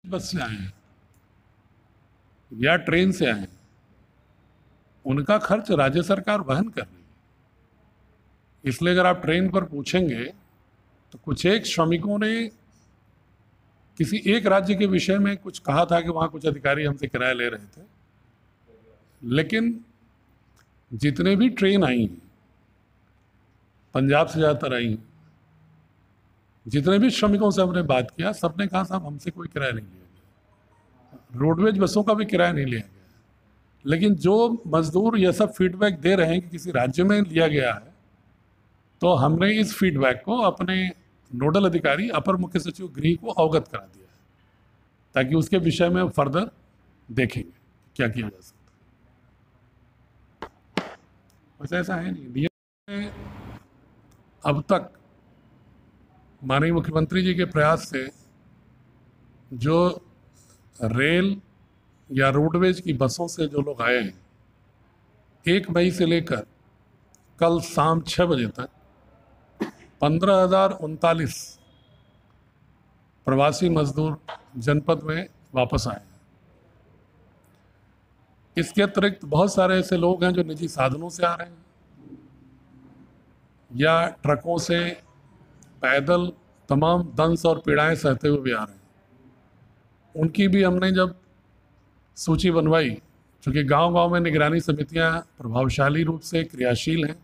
बस से आए हैं या ट्रेन से आए हैं, उनका खर्च राज्य सरकार वहन कर रही है। इसलिए अगर आप ट्रेन पर पूछेंगे तो कुछ एक श्रमिकों ने किसी एक राज्य के विषय में कुछ कहा था कि वहाँ कुछ अधिकारी हमसे किराया ले रहे थे, लेकिन जितने भी ट्रेन आई हैं, पंजाब से ज़्यादातर आई हैं, जितने भी श्रमिकों से हमने बात किया, सबने कहा साहब हमसे कोई किराया नहीं लिया गया, रोडवेज बसों का भी किराया नहीं लिया गया। लेकिन जो मजदूर ये सब फीडबैक दे रहे हैं कि किसी राज्य में लिया गया है, तो हमने इस फीडबैक को अपने नोडल अधिकारी अपर मुख्य सचिव गृह को अवगत करा दिया है, ताकि उसके विषय में फर्दर देखेंगे क्या किया जा सकता है। वैसे ऐसा है नहीं, डीएम ने अब तक माननीय मुख्यमंत्री जी के प्रयास से जो रेल या रोडवेज की बसों से जो लोग आए हैं, 1 मई से लेकर कल शाम 6 बजे तक 15,039 प्रवासी मजदूर जनपद में वापस आए हैं। इसके अतिरिक्त बहुत सारे ऐसे लोग हैं जो निजी साधनों से आ रहे हैं या ट्रकों से, पैदल तमाम दंश और पीड़ाएं सहते हुए भी आ रहे हैं। उनकी भी हमने जब सूची बनवाई, चूँकि गांव-गांव में निगरानी समितियां प्रभावशाली रूप से क्रियाशील हैं,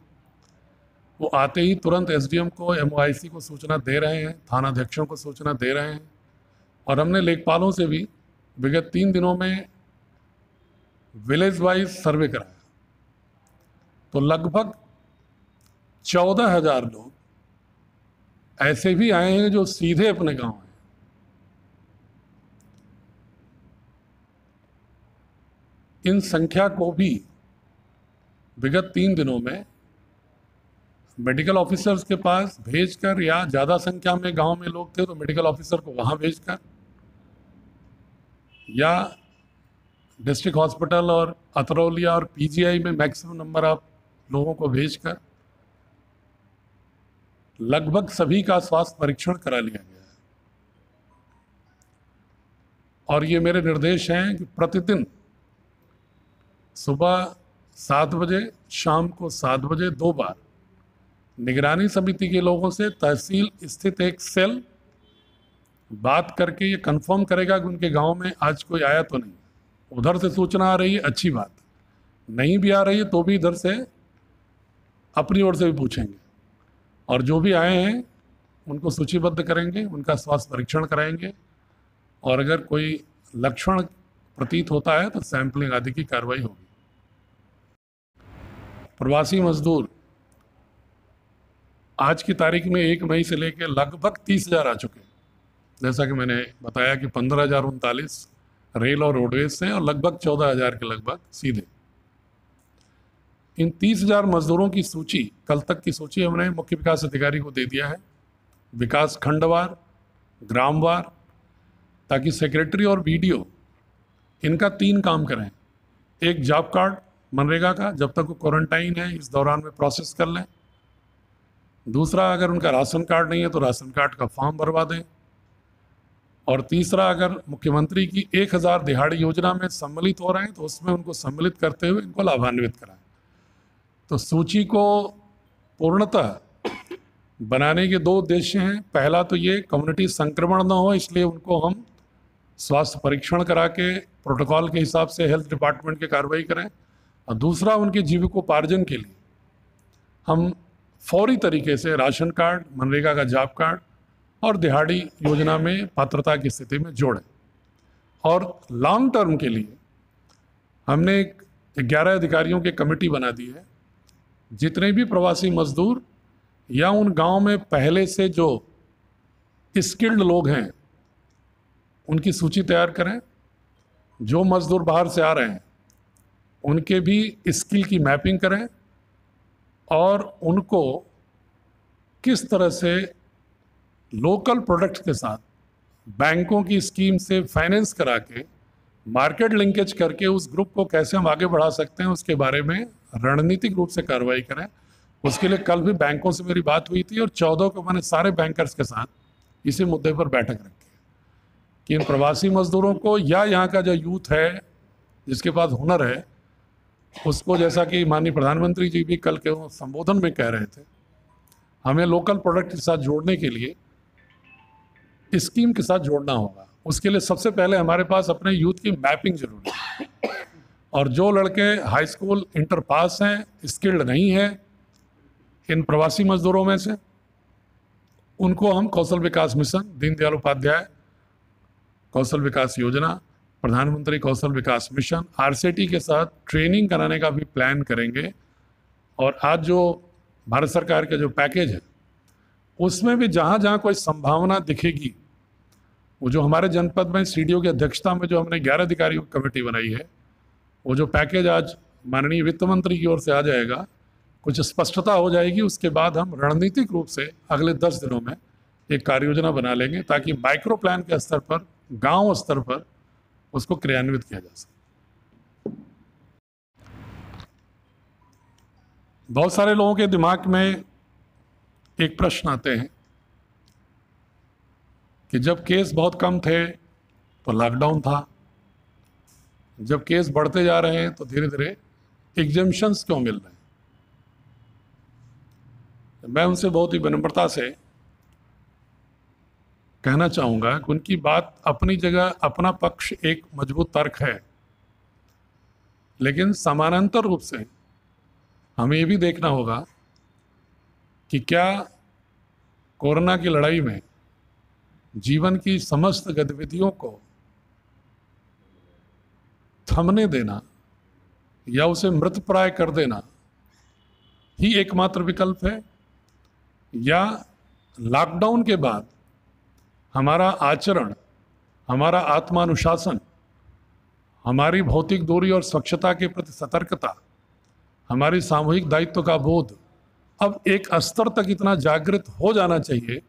वो आते ही तुरंत एसडीएम को, एमओआईसी को सूचना दे रहे हैं, थानाध्यक्षों को सूचना दे रहे हैं, और हमने लेखपालों से भी विगत 3 दिनों में विलेज वाइज सर्वे कराया। तो लगभग 14,000 लोग ऐसे भी आए हैं जो सीधे अपने गांव हैं। इन संख्या को भी विगत 3 दिनों में मेडिकल ऑफिसर्स के पास भेजकर, या ज़्यादा संख्या में गांव में लोग थे तो मेडिकल ऑफिसर को वहां भेजकर, या डिस्ट्रिक्ट हॉस्पिटल और अतरौलिया और पीजीआई में मैक्सिमम नंबर ऑफ लोगों को भेजकर लगभग सभी का स्वास्थ्य परीक्षण करा लिया गया है। और ये मेरे निर्देश हैं कि प्रतिदिन सुबह 7 बजे, शाम को 7 बजे 2 बार निगरानी समिति के लोगों से तहसील स्थित एक सेल बात करके ये कंफर्म करेगा कि उनके गांव में आज कोई आया तो नहीं। उधर से सूचना आ रही है, अच्छी बात, नहीं भी आ रही है तो भी इधर से अपनी ओर से भी पूछेंगे, और जो भी आए हैं उनको सूचीबद्ध करेंगे, उनका स्वास्थ्य परीक्षण कराएंगे, और अगर कोई लक्षण प्रतीत होता है तो सैंपलिंग आदि की कार्रवाई होगी। प्रवासी मजदूर आज की तारीख में 1 मई से लेकर लगभग 30,000 आ चुके हैं। जैसा कि मैंने बताया कि 15,039 रेल और रोडवेज से, और लगभग 14,000 के लगभग सीधे। इन 30,000 मजदूरों की सूची, कल तक की सूची हमने मुख्य विकास अधिकारी को दे दिया है, विकास खंडवार, ग्रामवार, ताकि सेक्रेटरी और बीडीओ इनका 3 काम करें। एक जॉब कार्ड मनरेगा का, जब तक वो क्वारंटाइन है इस दौरान में प्रोसेस कर लें। दूसरा, अगर उनका राशन कार्ड नहीं है तो राशन कार्ड का फॉर्म भरवा दें। और तीसरा, अगर मुख्यमंत्री की 1000 दिहाड़ी योजना में सम्मिलित हो रहे हैं तो उसमें उनको सम्मिलित करते हुए इनको लाभान्वित कराएं। तो सूची को पूर्णतः बनाने के 2 उद्देश्य हैं। पहला तो ये कम्युनिटी संक्रमण न हो, इसलिए उनको हम स्वास्थ्य परीक्षण करा के प्रोटोकॉल के हिसाब से हेल्थ डिपार्टमेंट की कार्रवाई करें, और दूसरा, उनके जीविकोपार्जन के लिए हम फौरी तरीके से राशन कार्ड, मनरेगा का जॉब कार्ड और दिहाड़ी योजना में पात्रता की स्थिति में जोड़ें। और लॉन्ग टर्म के लिए हमने 11 अधिकारियों की कमेटी बना दी है। जितने भी प्रवासी मजदूर या उन गांव में पहले से जो स्किल्ड लोग हैं उनकी सूची तैयार करें। जो मजदूर बाहर से आ रहे हैं उनके भी स्किल की मैपिंग करें, और उनको किस तरह से लोकल प्रोडक्ट्स के साथ बैंकों की स्कीम से फाइनेंस करा के मार्केट लिंकेज करके उस ग्रुप को कैसे हम आगे बढ़ा सकते हैं, उसके बारे में रणनीतिक रूप से कार्रवाई करें। उसके लिए कल भी बैंकों से मेरी बात हुई थी, और 14 को मैंने सारे बैंकर्स के साथ इसी मुद्दे पर बैठक रखी है। कि इन प्रवासी मजदूरों को या यहाँ का जो यूथ है जिसके पास हुनर है उसको, जैसा कि माननीय प्रधानमंत्री जी भी कल के संबोधन में कह रहे थे, हमें लोकल प्रोडक्ट के साथ जोड़ने के लिए स्कीम के साथ जोड़ना होगा। उसके लिए सबसे पहले हमारे पास अपने यूथ की मैपिंग जरूरी है, और जो लड़के हाई स्कूल इंटर पास हैं, स्किल्ड नहीं है इन प्रवासी मजदूरों में से, उनको हम कौशल विकास मिशन, दीनदयाल उपाध्याय कौशल विकास योजना, प्रधानमंत्री कौशल विकास मिशन, आरसीटी के साथ ट्रेनिंग कराने का भी प्लान करेंगे। और आज जो भारत सरकार के जो पैकेज है उसमें भी जहाँ जहाँ कोई संभावना दिखेगी, वो जो हमारे जनपद में सीडीओ की अध्यक्षता में जो हमने 11 अधिकारियों की कमेटी बनाई है, वो जो पैकेज आज माननीय वित्त मंत्री की ओर से आ जाएगा, कुछ स्पष्टता हो जाएगी। उसके बाद हम रणनीतिक रूप से अगले 10 दिनों में एक कार्य योजना बना लेंगे ताकि माइक्रो प्लान के स्तर पर, गांव स्तर पर उसको क्रियान्वित किया जा सके। बहुत सारे लोगों के दिमाग में एक प्रश्न आते हैं कि जब केस बहुत कम थे तो लॉकडाउन था, जब केस बढ़ते जा रहे हैं तो धीरे धीरे एग्जेम्पशंस क्यों मिल रहे हैं। मैं उनसे बहुत ही विनम्रता से कहना चाहूँगा कि उनकी बात अपनी जगह, अपना पक्ष एक मजबूत तर्क है, लेकिन समानांतर रूप से हमें ये भी देखना होगा कि क्या कोरोना की लड़ाई में जीवन की समस्त गतिविधियों को थमने देना या उसे मृतप्राय कर देना ही एकमात्र विकल्प है, या लॉकडाउन के बाद हमारा आचरण, हमारा आत्मानुशासन, हमारी भौतिक दूरी और स्वच्छता के प्रति सतर्कता, हमारी सामूहिक दायित्व का बोध अब एक स्तर तक इतना जागृत हो जाना चाहिए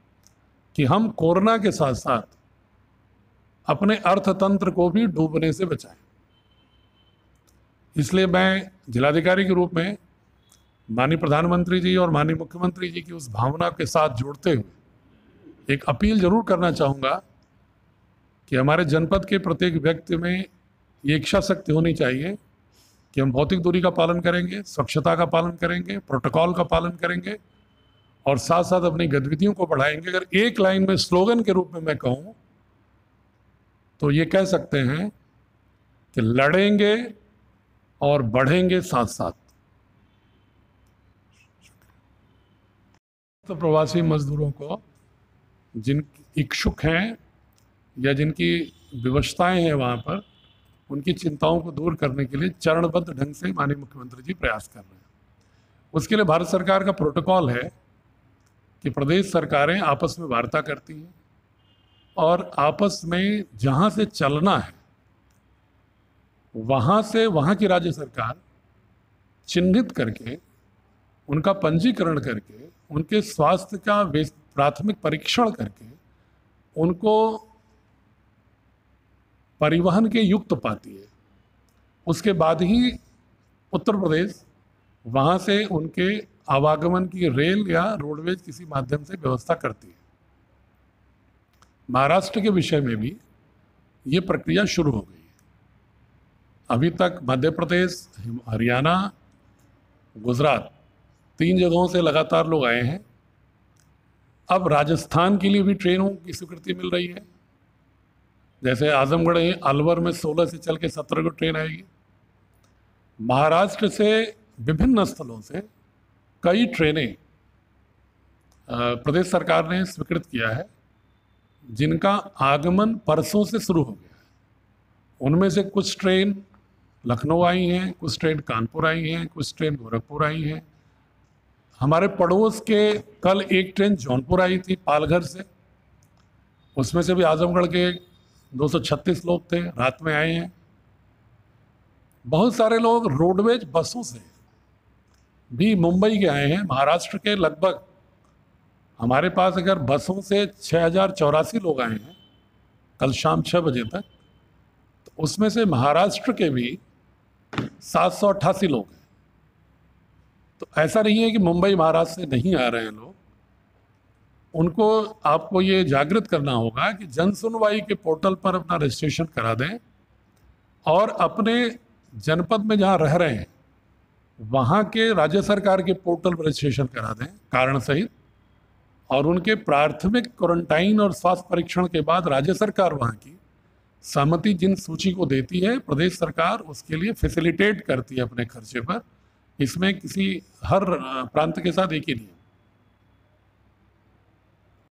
कि हम कोरोना के साथ साथ अपने अर्थतंत्र को भी डूबने से बचाएं। इसलिए मैं जिलाधिकारी के रूप में माननीय प्रधानमंत्री जी और माननीय मुख्यमंत्री जी की उस भावना के साथ जोड़ते हुए एक अपील जरूर करना चाहूँगा कि हमारे जनपद के प्रत्येक व्यक्ति में ये इच्छा शक्ति होनी चाहिए कि हम भौतिक दूरी का पालन करेंगे, स्वच्छता का पालन करेंगे, प्रोटोकॉल का पालन करेंगे और साथ साथ अपनी गतिविधियों को बढ़ाएंगे। अगर एक लाइन में स्लोगन के रूप में मैं कहूँ तो ये कह सकते हैं कि लड़ेंगे और बढ़ेंगे साथ साथ। तो प्रवासी मजदूरों को जिन इच्छुक हैं या जिनकी विवशताएं हैं वहाँ पर, उनकी चिंताओं को दूर करने के लिए चरणबद्ध ढंग से माननीय मुख्यमंत्री जी प्रयास कर रहे हैं। उसके लिए भारत सरकार का प्रोटोकॉल है कि प्रदेश सरकारें आपस में वार्ता करती हैं और आपस में जहाँ से चलना है वहाँ से वहाँ की राज्य सरकार चिन्हित करके, उनका पंजीकरण करके, उनके स्वास्थ्य का प्राथमिक परीक्षण करके उनको परिवहन के युक्त पाती है। उसके बाद ही उत्तर प्रदेश वहाँ से उनके आवागमन की रेल या रोडवेज किसी माध्यम से व्यवस्था करती है। महाराष्ट्र के विषय में भी ये प्रक्रिया शुरू हो गई है। अभी तक मध्य प्रदेश, हरियाणा, गुजरात 3 जगहों से लगातार लोग आए हैं। अब राजस्थान के लिए भी ट्रेनों की स्वीकृति मिल रही है। जैसे आजमगढ़ अलवर में 16 से चल के 17 को ट्रेन आएगी। महाराष्ट्र से विभिन्न स्थलों से कई ट्रेनें प्रदेश सरकार ने स्वीकृत किया है, जिनका आगमन परसों से शुरू हो गया है। उनमें से कुछ ट्रेन लखनऊ आई हैं, कुछ ट्रेन कानपुर आई हैं, कुछ ट्रेन गोरखपुर आई हैं। हमारे पड़ोस के कल एक ट्रेन जौनपुर आई थी पालघर से, उसमें से भी आजमगढ़ के 236 लोग थे, रात में आए हैं। बहुत सारे लोग रोडवेज बसों से भी मुंबई के आए हैं। महाराष्ट्र के लगभग हमारे पास अगर बसों से 6084 लोग आए हैं कल शाम 6 बजे तक, तो उसमें से महाराष्ट्र के भी 788 लोग हैं। तो ऐसा नहीं है कि मुंबई महाराष्ट्र से नहीं आ रहे हैं लोग, उनको आपको ये जागृत करना होगा कि जन सुनवाई के पोर्टल पर अपना रजिस्ट्रेशन करा दें और अपने जनपद में जहाँ रह रहे हैं वहाँ के राज्य सरकार के पोर्टल पर रजिस्ट्रेशन करा दें कारण सहित, और उनके प्राथमिक क्वारंटाइन और स्वास्थ्य परीक्षण के बाद राज्य सरकार वहाँ की सहमति जिन सूची को देती है, प्रदेश सरकार उसके लिए फैसिलिटेट करती है अपने खर्चे पर। इसमें किसी हर प्रांत के साथ एक ही नहीं है।